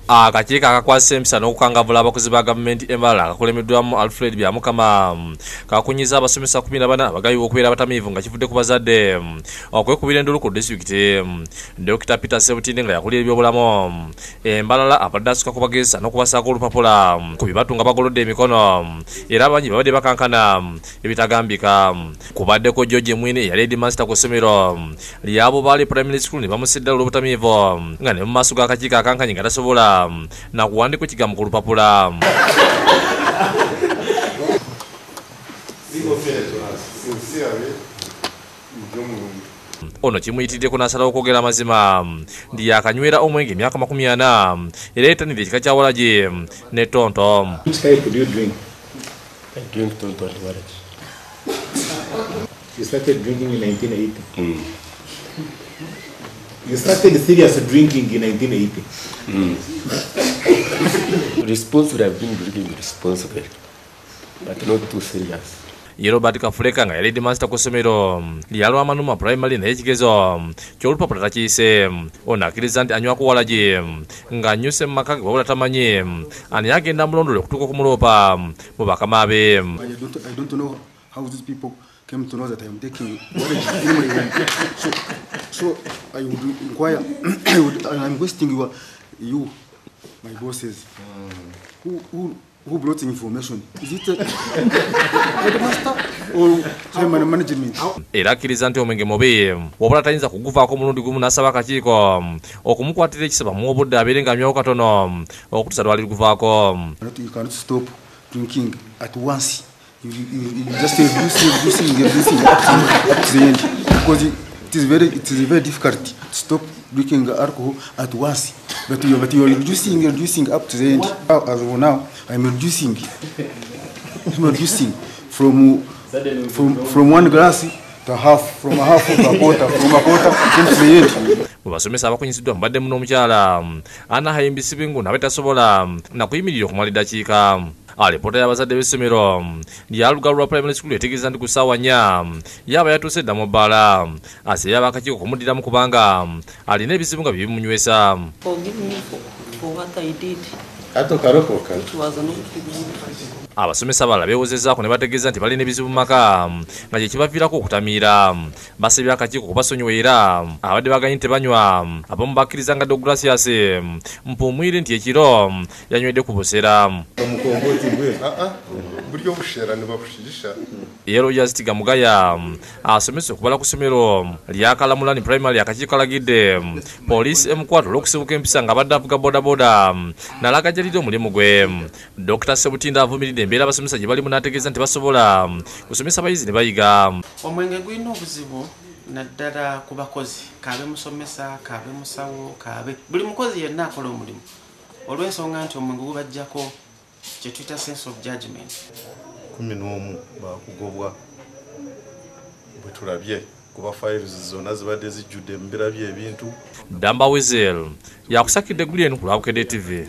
Akakiiko akakwasa empisa n'okukangavvula abakozi ba gavumenti Embala akakolemeddwamu Alfred Byamukama kakunyiza abasomesa 14 abagayiwa okubeera abatamiivu nga kivudde ku bazadde okwekubira endulu ku disitulikiti. Dr. Peter Sebutinde nga yakulira ebyobulamu Embalala abadde asukka kubagezesa n'okubasaako olupapula ku bibatunga bagolodde emikono era abangi babadde bakankana ebitagambika. Kubaddeko George Mwine yali headmaster ku ssomero ly'abo baali primary school ne bamusidde olw'obutamiivu nga ne mu maaso g'akakiiko akankanye nga tasobola na kuwandika ekigambo ku lupapula. Ono kimuyitiddeko n'asalawo okwogera amazima ndi yakanywera omwenge emyaka 40 era yeetanira ekika kya walagi ne tonto. You started drinking in 1980. You started serious drinking in 1980. Responsible, I've been drinking responsibly, but not too serious. Robert Kafuleka nga yali headmaster ku ssomero lyalwa Amanuma primary naye ekigezo ky'olupapula takiyise. Ono akkiriza nti anywako walagi nga annyuse mu maka ge wabula tamanyi ani agenda mulondole okutuuka okumuloopa mu bakama be. I don't know how these people came to know that I am taking walagi. So I would inquire. I'm wasting you, my bosses. Who brought information? Is it headmaster or chairman management? Era akkiriza nti omwenge mubi wabula tayinza kuguvaako mulundi gumu n'asaba akakiiko okumukwatira ekisaba mu obudde abeere nga anywawo katono okutuusa lwali luguvaako. You cannot stop drinking at once. You just reducing up to the end because it is very difficult to stop drinking alcohol at once. But you are reducing up to the end. As of now, I'm reducing from one glass to half, from a half to a quarter, from a quarter to the end. Mu basomesa abakunyisiddwa mubadde muno omukyala Anna Hayimbisibingu nawe tasobola na kuyimirira okumala eddakiika. Alipoota y'abazadde b'essomero ly'Alugalu lwa primary school etegeeza nti ku ssaawa 4 yaba yatuuse dda mu bbaala asabye ab'akakiiko okumuddiramu kubanga alina ebizibu nga bibimunywesa. Abasomesa abalala beewozezzaako ne bategeeza nti balina ebizibu mu maka nga kye kibaviirako okutamiira. Basabye akakiiko okubasonyiwa era abadde baganye nti tebanywa abamu bakkiriza nga Deogratias Mpumwire nti ekiro yanywedde ku busera. Ye Rogers Tigamugaya asomesa okubala ku ssomero lya Kalamulani primary akakiiko alagidde poliisi emukwata olw'okusibuka empisa nga abadde avuga bodaboda n'alaga gy'alidde omulimu gwe. Dr. Sebutinde avumiridde embeera abasomesa gye balimu n'ategeeza nti basobola kusomesa abayizi ne bayiga. Omwenge gulina obuzibu naddala ku bakozi, kaabe musomesa, kaabe musawo, kaabe buli mukozi yenna akola omulimu olw'ensonga nti omwenge gubajjako kye tuyita sense of judgment. 11 bakugobwa bwe tulabye kuba files zonna zibadde zijjudde mu birabye ebintu. Damba Wezel yakusakidde Gulien ku Lwabukedde TV.